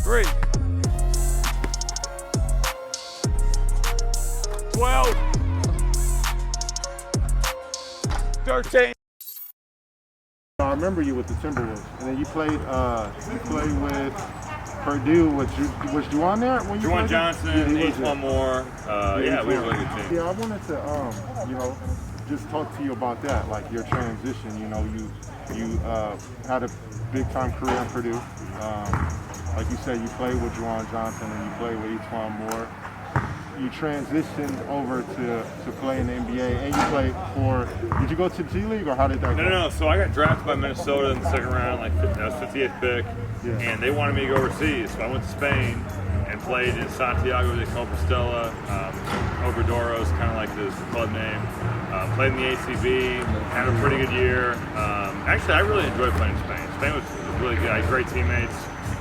3, 12, 13. I remember you with the Timberwolves, and then you played with Purdue. Was Juwan there when you Juwan played? Johnson, H1 Moore. Yeah, we had a really good team. Yeah, I wanted to, just talk to you about that, like your transition. You had a big-time career at Purdue. Like you said, you played with Juwan Johnson and you played with H1 Moore. You transitioned over to play in the NBA, and you played for. Did you go to the G League, or how did that go? No. So I got drafted by Minnesota in the second round, I was 58th pick, and they wanted me to go overseas. So I went to Spain and played in Santiago de Compostela, Obradoiro is kind of like the club name. Played in the ACB, had a pretty good year. Actually, I really enjoyed playing in Spain. Spain was really good. I had great teammates.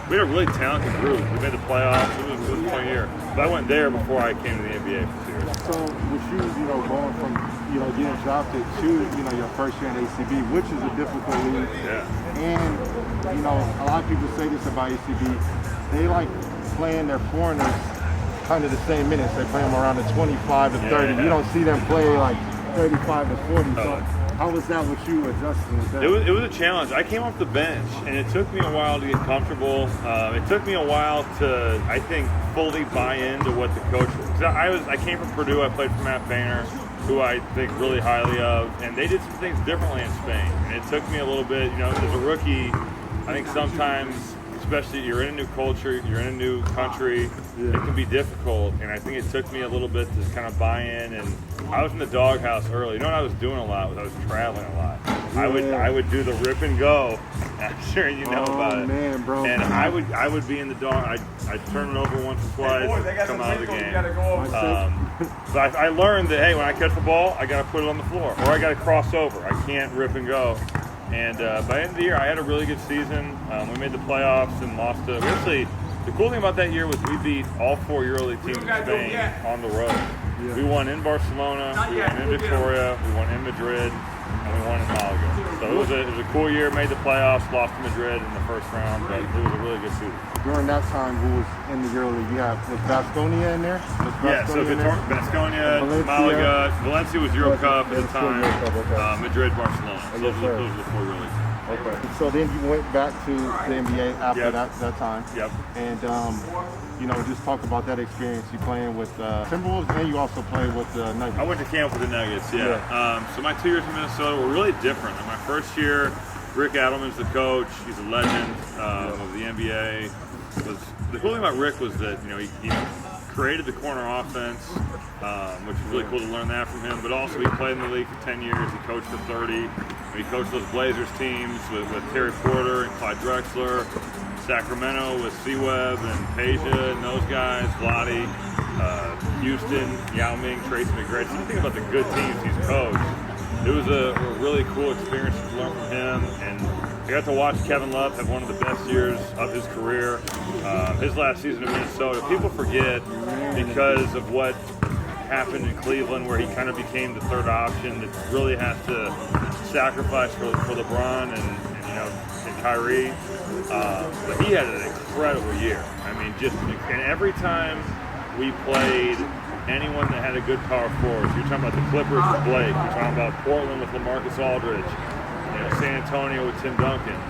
We had a really talented group. We made the playoffs. It was a fun year. But I went there before I came to the NBA for 2 years. So with you, going from, getting drafted to, your first year in ACB, which is a difficult league. Yeah. And, a lot of people say this about ACB. They like playing their foreigners kind of the same minutes. They play them around the 25 to 30. Yeah. You don't see them play like 35 to 40. So how was that with you adjusting with that? It was a challenge. I came off the bench, and it took me a while to get comfortable. It took me a while to, I think, fully buy into what the coach was. 'Cause I came from Purdue. I played for Matt Painter, who I think really highly of, and they did some things differently in Spain. And it took me a little bit, as a rookie, I think sometimes, especially you're in a new culture, you're in a new country, it can be difficult. And I think it took me a little bit to kind of buy in. And I was in the doghouse early. You know what I was doing a lot was I was traveling a lot. I would do the rip and go. I'm sure you know about it. Man, bro. And I would be in the dog. I'd turn it over once or twice, come out of the game. But I learned that, hey, when I catch the ball, I got to put it on the floor, or I got to cross over. I can't rip and go. And by the end of the year, I had a really good season. We made the playoffs and lost to. The cool thing about that year was we beat all 4 EuroLeague teams in Spain on the road. Yeah. We won in Barcelona, we won in Victoria, we won in Madrid, and we won in Malaga. So it was a cool year. Made the playoffs, lost to Madrid in the first round, but it was a really good season. During that time, who was in the EuroLeague? Was Baskonia in there? Baskonia, Malaga, Valencia was Euro Cup at the time, Madrid, Barcelona. So those were the 4 EuroLeague. Okay. So then you went back to the NBA after that time. Yep. And just talk about that experience. You playing with Timberwolves, and you also played with the Nuggets. I went to camp with the Nuggets. Yeah. So my 2 years in Minnesota were really different. In my first year, Rick Adelman's the coach. He's a legend of the NBA. The cool thing about Rick was that he created the corner offense, which was really cool to learn that from him. But also he played in the league for 10 years. He coached for 30. He coached those Blazers teams with Terry Porter and Clyde Drexler. Sacramento with C-Webb and Peja and those guys, Vlade, Houston, Yao Ming, Tracy McGrady. Something about the good teams he's coached. It was a really cool experience to learn from him, and I got to watch Kevin Love have one of the best years of his career. His last season in Minnesota, people forget because of what happened in Cleveland, where he kind of became the third option that really has to sacrifice for LeBron and Kyrie. But he had an incredible year. I mean, and every time we played anyone that had a good power forward, you're talking about the Clippers with Blake, you're talking about Portland with LaMarcus Aldridge, San Antonio with Tim Duncan.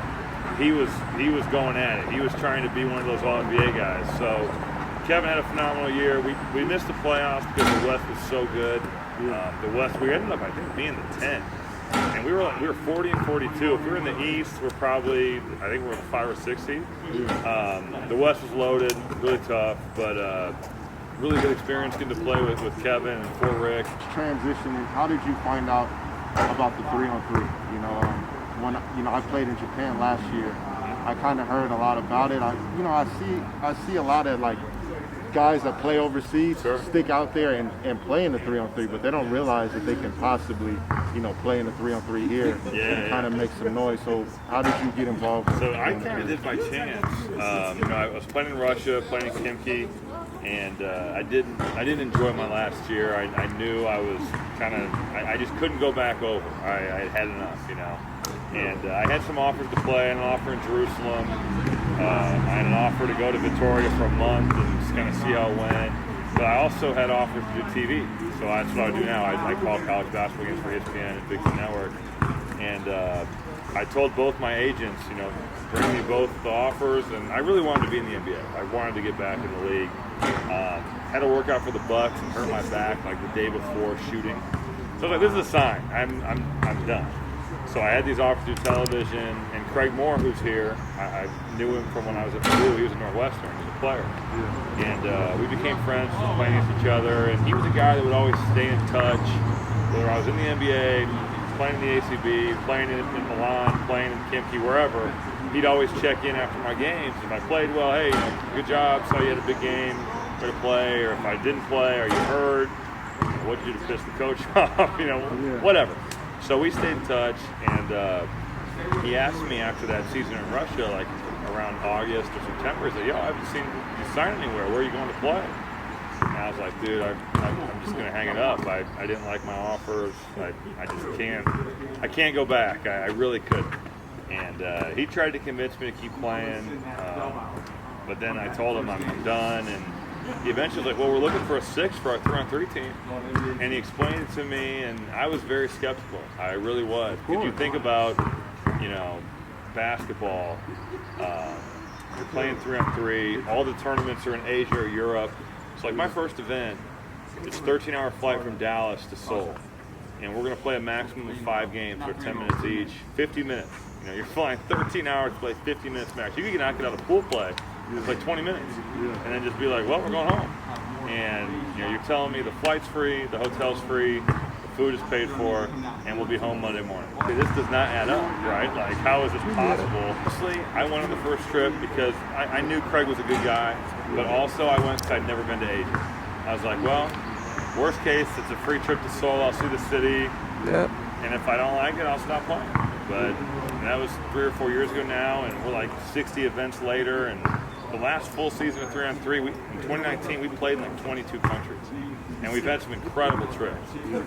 He was going at it. He was trying to be one of those All-NBA guys. So Kevin had a phenomenal year. We missed the playoffs because the West was so good. The West, we ended up, I think, being the 10. And we were 40 and 42. If we were in the East, we're probably, I think we're the 5 or 6 seed. The West was loaded, really tough, but really good experience getting to play with Kevin and for Rick. Transitioning, how did you find out about the 3-on-3? When I played in Japan last year, I kind of heard a lot about it. I see a lot of guys that play overseas stick out there and play in the 3-on-3, but they don't realize that they can possibly, play in the 3-on-3 here and kind of make some noise. So how did you get involved? So I kind of did by chance. I was playing in Russia, playing in Khimki, and I didn't enjoy my last year. I knew I was I just couldn't go back over. I had enough, And I had some offers to play, an offer in Jerusalem. I had an offer to go to Victoria for a month and just kind of see how it went. But I also had offers to do TV. So that's what I do now. I call college basketball games for ESPN and Big Ten Network. And I told both my agents, bring me both the offers. And I really wanted to be in the NBA. I wanted to get back in the league. Had to work out for the Bucks and hurt my back like the day before shooting. So I was like, this is a sign. I'm done. So I had these offers to do television, and Craig Moore, who's here, I knew him from when I was at Purdue. He was at Northwestern, he was a player. Yeah. And we became friends, just playing against each other. And he was a guy that would always stay in touch, whether I was in the NBA, playing in the ACB, playing in Milan, playing in Kimki, wherever. He'd always check in after my games. If I played well, hey, good job, saw you had a big game, way to play. Or if I didn't play, are you hurt? What did you do to piss the coach off? Whatever. So we stayed in touch, and he asked me after that season in Russia, like around August or September, he said, I haven't seen you sign anywhere. Where are you going to play? And I was like, dude, I'm just going to hang it up. I didn't like my offers. I just can't. I can't go back. I really couldn't. And he tried to convince me to keep playing, but then I told him I'm done, and he eventually was like, well, we're looking for a 6 for our 3-on-3 team. And he explained it to me, and I was very skeptical. I really was. If you think about, basketball, you're playing 3-on-3, all the tournaments are in Asia or Europe. So like my first event, it's a 13-hour flight from Dallas to Seoul. And we're going to play a maximum of 5 games, or 10 minutes each, 50 minutes. You're flying 13 hours to play 50 minutes max. You can knock it out of pool play. It's like 20 minutes, and then just be like, well, we're going home. And you're telling me the flight's free, the hotel's free, the food is paid for, and we'll be home Monday morning. Okay, this does not add up, right? Like, how is this possible? Honestly, I went on the first trip because I knew Craig was a good guy, but also I went because I'd never been to Asia. I was like, well, worst case, it's a free trip to Seoul. I'll see the city, and if I don't like it, I'll stop playing. But that was 3 or 4 years ago now, and we're like 60 events later, and the last full season of 3-on-3, in 2019, we played in like 22 countries, and we've had some incredible trips.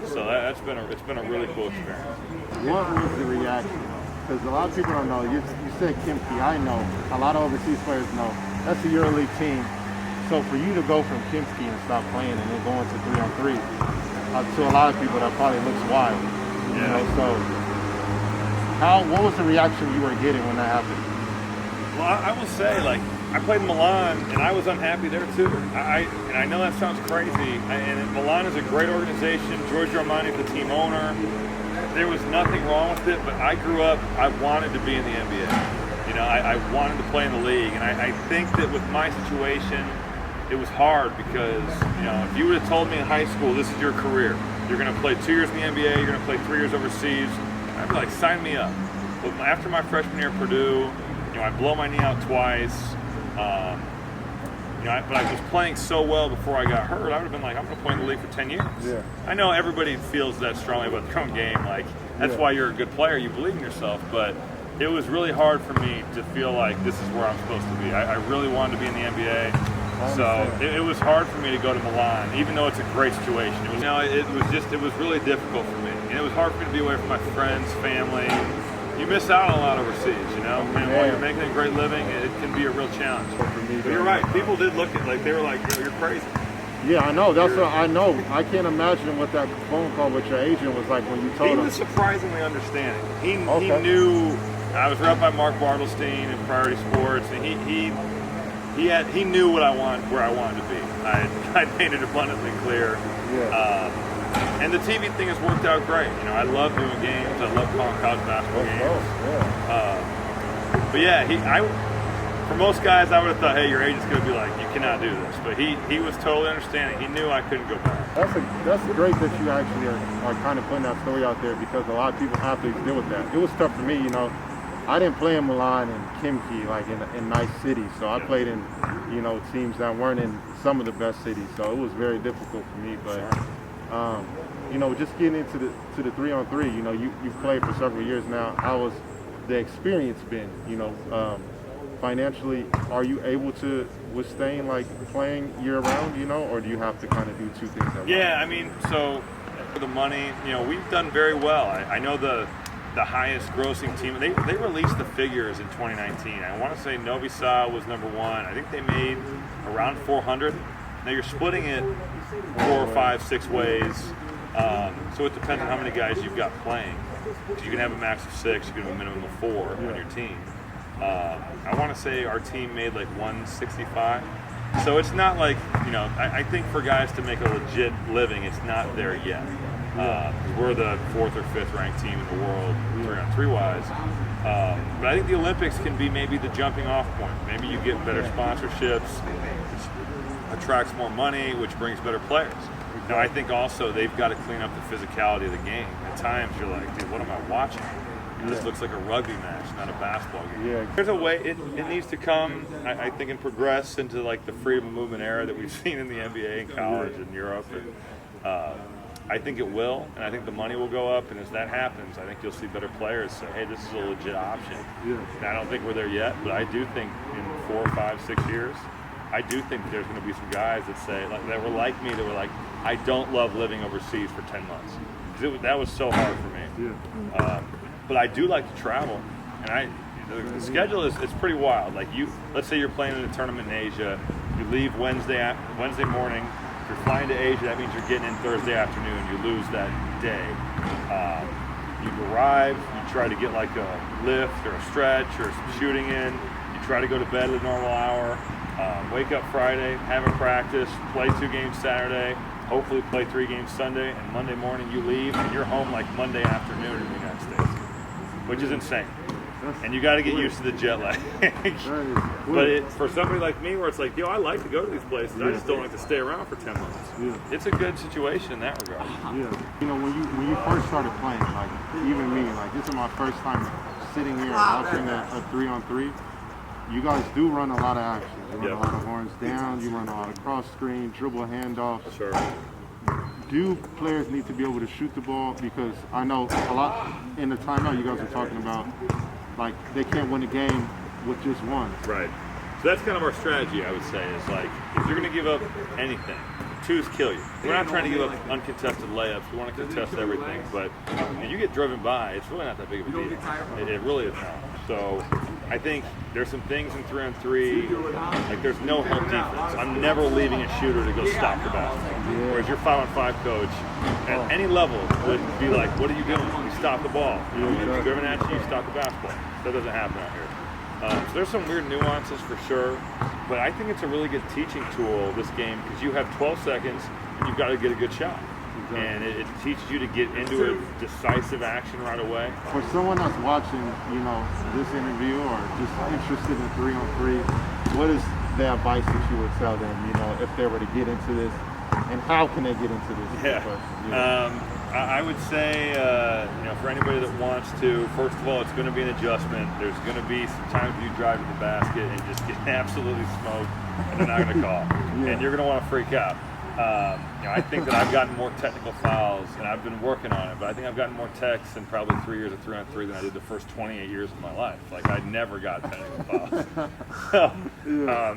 So it's been a really cool experience. What was the reaction? Because a lot of people don't know. You said Kimki. I know. A lot of overseas players know. That's a EuroLeague team. So for you to go from Kimki and stop playing and then going to 3-on-3, to a lot of people that probably looks wild. What was the reaction you were getting when that happened? Well, I will say, I played in Milan, and I was unhappy there too. And I know that sounds crazy. And Milan is a great organization. Giorgio Armani is the team owner. There was nothing wrong with it, but I grew up, I wanted to be in the NBA. I wanted to play in the league. And I think that with my situation, it was hard because, if you would have told me in high school, this is your career. You're going to play 2 years in the NBA, you're going to play 3 years overseas, I'd be like, sign me up. But after my freshman year at Purdue, I blow my knee out twice. But I was playing so well before I got hurt. I would have been like, I'm going to play in the league for 10 years. Yeah. I know everybody feels that strongly about their own game. That's why you're a good player. You believe in yourself. But it was really hard for me to feel like this is where I'm supposed to be. I really wanted to be in the NBA. So it was hard for me to go to Milan, even though it's a great situation. It was really difficult for me. And it was hard for me to be away from my friends, family. You miss out on a lot overseas, And while you're making a great living, it can be a real challenge. But you're right. People did look at they were like, you're crazy. Yeah, I know. That's what I know. I can't imagine what that phone call with your agent was like when you told him. He was surprisingly understanding. He knew I was rep by Mark Bartelstein in Priority Sports, and he knew where I wanted to be. I made it abundantly clear. Yeah. And the TV thing has worked out great. I love doing games. I love calling college basketball games. But yeah, for most guys, I would have thought, hey, your agent's going to be like, you cannot do this. But he was totally understanding. He knew I couldn't go back. That's great that you actually are kind of putting that story out there, because a lot of people athletes deal with that. It was tough for me, I didn't play in Milan and Kimki, in nice cities. So I played in, teams that weren't in some of the best cities. So it was very difficult for me. But just getting into the 3-on-3, you've played for several years now. How has the experience been? Financially, are you able to withstand playing year round? Or do you have to kind of do 2 things at once? Yeah, so for the money, we've done very well. I know the the highest grossing team. They released the figures in 2019. I want to say Novi Sad was number one. I think they made around 400. Now you're splitting it 4, 5, 6 ways. So it depends on how many guys you've got playing. Because you can have a max of 6, you can have a minimum of 4 on your team. I want to say our team made like 165. So it's not like, I think for guys to make a legit living, it's not there yet. We're the 4th or 5th ranked team in the world, 3-on-3 wise. But I think the Olympics can be maybe the jumping off point. Maybe you get better sponsorships, which attracts more money, which brings better players. Now I think also they've got to clean up the physicality of the game. At times you're like, dude, what am I watching? This looks like a rugby match, not a basketball game. Yeah. There's a way it needs to come, I think, and progress into like the freedom of movement era that we've seen in the NBA and college and Europe. And, I think it will, and I think the money will go up. And as that happens, I think you'll see better players say, "Hey, this is a legit option." Yeah. And I don't think we're there yet, but I do think in 4, 5, 6 years, I do think there's going to be some guys that say that were like me, that were like, "I don't love living overseas for 10 months." That was so hard for me. Yeah. But I do like to travel, and the schedule is pretty wild. Like let's say you're playing in a tournament in Asia, you leave Wednesday morning. If you're flying to Asia, that means you're getting in Thursday afternoon. You lose that day. You arrive, you try to get like a lift or a stretch or some shooting in. You try to go to bed at a normal hour. Wake up Friday, have a practice, play 2 games Saturday, hopefully play 3 games Sunday, and Monday morning you leave and you're home like Monday afternoon in the United States, which is insane. And you got to get used to the jet lag. But for somebody like me, where it's like, I like to go to these places, I just don't like to stay around for 10 months. Yeah. It's a good situation in that regard. Yeah. When you first started playing, like even me, like this is my first time sitting here watching a 3-on-3. You guys do run a lot of action. You run a lot of horns down. You run a lot of cross screen, dribble handoffs. Sure. Do players need to be able to shoot the ball? Because I know a lot in the timeout you guys are talking about, like they can't win a game with just one. Right. So that's kind of our strategy, I would say, is like, if you're going to give up anything, 2s kill you. We're not trying to give up uncontested layups. We want to contest everything, but when you get driven by, it's really not that big of a deal. It really is not. So I think there's some things in 3-on-3, like there's no help defense. I'm never leaving a shooter to go stop the basketball. Whereas your 5-on-5 coach at any level would be like, what are you doing? You stop the ball. You're driven at you, you stop the basketball. That doesn't happen out here. So there's some weird nuances for sure, but I think it's a really good teaching tool, this game, because you have 12 seconds and you've got to get a good shot. And it teaches you to get into a decisive action right away. For someone that's watching, this interview or just interested in 3-on-3, what is the advice that you would tell them, if they were to get into this, and how can they get into this? I would say, for anybody that wants to, first of all, it's going to be an adjustment. There's going to be some times you drive to the basket and just get absolutely smoked, and they're not going to call. And you're going to want to freak out. I think that I've gotten more technical fouls, and I've been working on it, but I think I've gotten more techs in probably 3 years of 3-on-3 than I did the first 28 years of my life. Like, I never got technical fouls. So,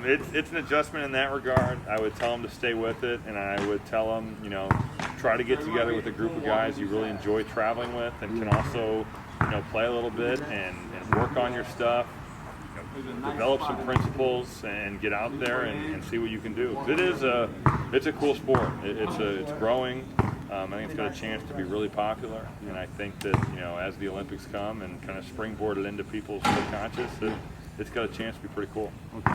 it's an adjustment in that regard. I would tell them to stay with it, and I would tell them, try to get together with a group of guys you really enjoy traveling with and can also, play a little bit and work on your stuff. Develop some principles and get out there and see what you can do. It's a cool sport. It's growing. I think it's got a chance to be really popular. And I think that as the Olympics come and kind of springboard it into people's subconscious, it's got a chance to be pretty cool.